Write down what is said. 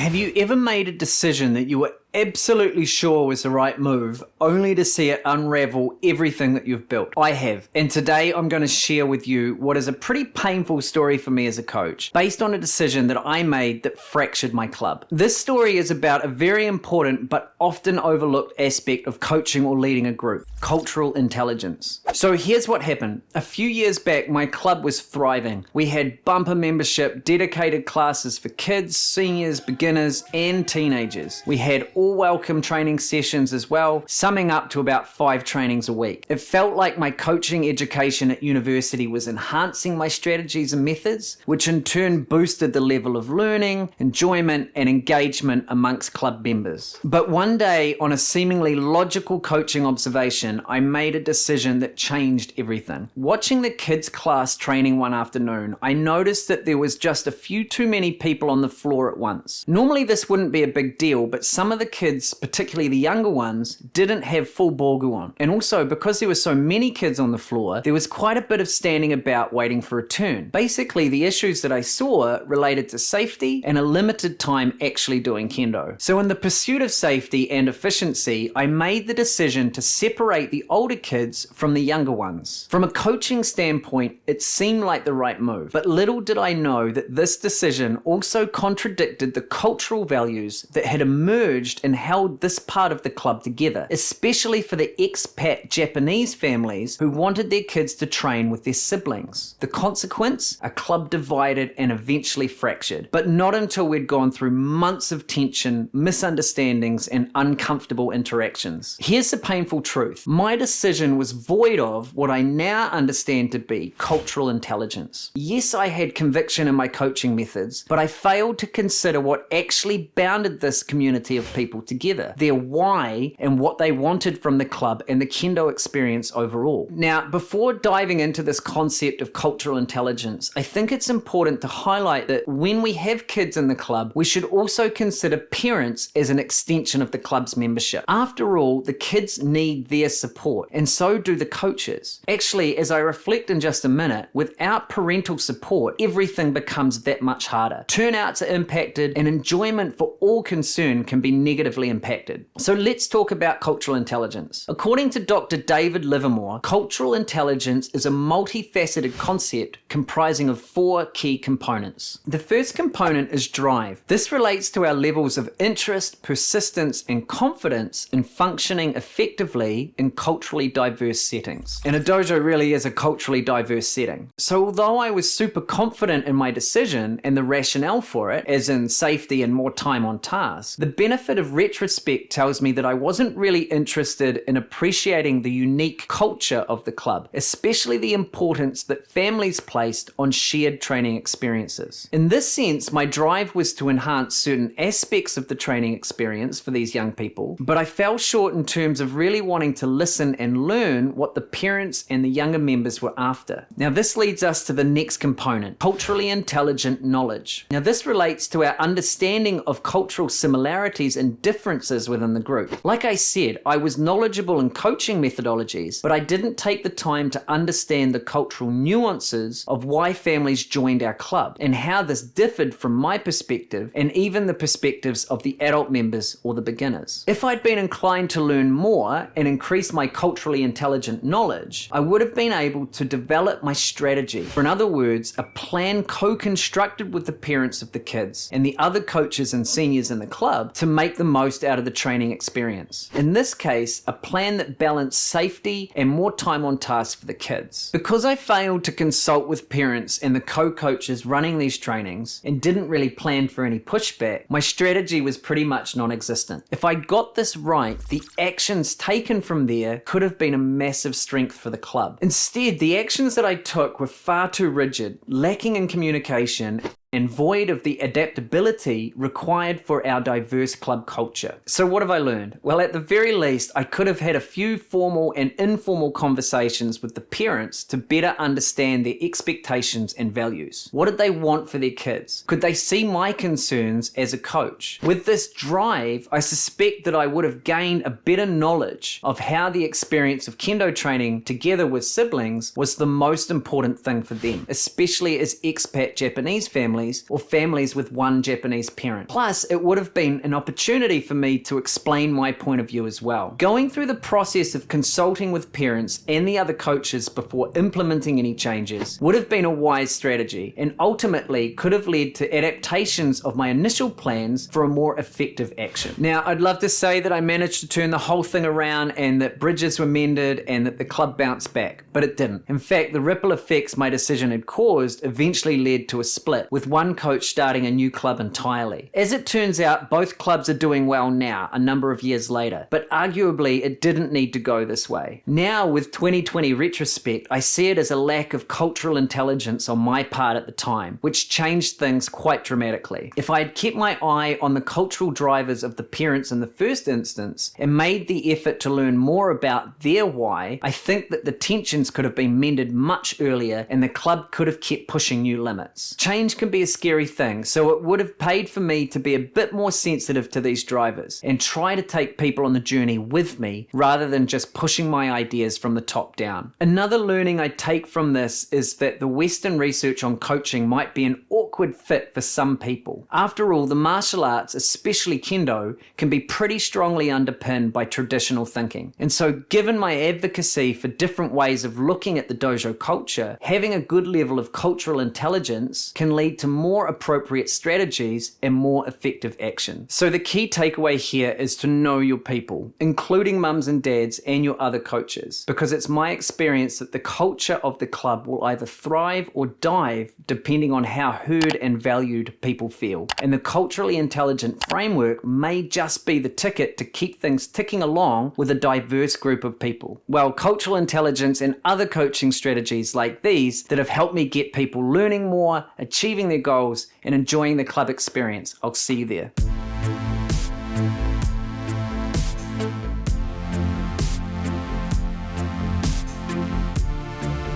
Have you ever made a decision that you were absolutely sure was the right move, only to see it unravel everything that you've built? I have, and today I'm going to share with you what is a pretty painful story for me as a coach, based on a decision that I made that fractured my club. This story is about a very important but often overlooked aspect of coaching or leading a group: cultural intelligence. So here's what happened. A few years back, my club was thriving. We had bumper membership, dedicated classes for kids, seniors, beginners, and teenagers. We had all welcome training sessions as well, summing up to about 5 trainings a week. It felt like my coaching education at university was enhancing my strategies and methods, which in turn boosted the level of learning, enjoyment, and engagement amongst club members. But one day, on a seemingly logical coaching observation, I made a decision that changed everything. Watching the kids' class training one afternoon, I noticed that there was just a few too many people on the floor at once. Normally this wouldn't be a big deal, but some of the kids, particularly the younger ones, didn't have full borgu on. And also, because there were so many kids on the floor, there was quite a bit of standing about waiting for a turn. Basically, the issues that I saw related to safety and a limited time actually doing Kendo. So in the pursuit of safety and efficiency, I made the decision to separate the older kids from the younger ones. From a coaching standpoint, it seemed like the right move, but little did I know that this decision also contradicted the cultural values that had emerged and held this part of the club together, especially for the expat Japanese families who wanted their kids to train with their siblings. The consequence? A club divided and eventually fractured, but not until we'd gone through months of tension, misunderstandings, and uncomfortable interactions. Here's the painful truth. My decision was void of what I now understand to be cultural intelligence. Yes, I had conviction in my coaching methods, but I failed to consider what actually bounded this community of people together, their why, and what they wanted from the club and the Kendo experience overall. Now, before diving into this concept of cultural intelligence, I think it's important to highlight that when we have kids in the club, we should also consider parents as an extension of the club's membership. After all, the kids need their support, and so do the coaches. Actually, as I reflect in just a minute, without parental support, everything becomes that much harder. Turnouts are impacted, and enjoyment for all concerned can be negatively impacted. So let's talk about cultural intelligence. According to Dr. David Livermore, cultural intelligence is a multifaceted concept comprising of 4 key components. The first component is drive. This relates to our levels of interest, persistence, and confidence in functioning effectively in culturally diverse settings. And a dojo really is a culturally diverse setting. So although I was super confident in my decision and the rationale for it, as in safety and more time on task, the benefit of retrospect tells me that I wasn't really interested in appreciating the unique culture of the club, especially the importance that families placed on shared training experiences. In this sense, my drive was to enhance certain aspects of the training experience for these young people, but I fell short in terms of really wanting to listen and learn what the parents and the younger members were after. Now this leads us to the next component, culturally intelligent knowledge. Now this relates to our understanding of cultural similarities and differences within the group. Like I said, I was knowledgeable in coaching methodologies, but I didn't take the time to understand the cultural nuances of why families joined our club and how this differed from my perspective and even the perspectives of the adult members or the beginners. If I'd been inclined to learn more and increase my culturally intelligent knowledge, I would have been able to develop my strategy. Or in other words, a plan co-constructed with the parents of the kids and the other coaches and seniors in the club to make the most out of the training experience. In this case, a plan that balanced safety and more time on task for the kids. Because I failed to consult with parents and the co-coaches running these trainings and didn't really plan for any pushback, my strategy was pretty much non-existent. If I got this right, the actions taken from there could have been a massive strength for the club. Instead, the actions that I took were far too rigid, lacking in communication, and void of the adaptability required for our diverse club culture. So what have I learned? Well, at the very least, I could have had a few formal and informal conversations with the parents to better understand their expectations and values. What did they want for their kids? Could they see my concerns as a coach? With this drive, I suspect that I would have gained a better knowledge of how the experience of Kendo training together with siblings was the most important thing for them, especially as expat Japanese families families or families with one Japanese parent. Plus, it would have been an opportunity for me to explain my point of view as well. Going through the process of consulting with parents and the other coaches before implementing any changes would have been a wise strategy and ultimately could have led to adaptations of my initial plans for a more effective action. Now, I'd love to say that I managed to turn the whole thing around and that bridges were mended and that the club bounced back, but it didn't. In fact, the ripple effects my decision had caused eventually led to a split, with one coach starting a new club entirely. As it turns out, both clubs are doing well now, a number of years later, but arguably it didn't need to go this way. Now, with 2020 retrospect, I see it as a lack of cultural intelligence on my part at the time, which changed things quite dramatically. If I had kept my eye on the cultural drivers of the parents in the first instance and made the effort to learn more about their why, I think that the tensions could have been mended much earlier and the club could have kept pushing new limits. Change can be a scary thing, so it would have paid for me to be a bit more sensitive to these drivers and try to take people on the journey with me rather than just pushing my ideas from the top down. Another learning I take from this is that the Western research on coaching might be an awkward fit for some people. After all, the martial arts, especially Kendo, can be pretty strongly underpinned by traditional thinking. And so, given my advocacy for different ways of looking at the dojo culture, having a good level of cultural intelligence can lead to more appropriate strategies and more effective action. So the key takeaway here is to know your people, including mums and dads and your other coaches, because it's my experience that the culture of the club will either thrive or dive depending on how heard and valued people feel. And the culturally intelligent framework may just be the ticket to keep things ticking along with a diverse group of people. Well, cultural intelligence and other coaching strategies like these that have helped me get people learning more, achieving their goals, and enjoying the club experience. I'll see you there.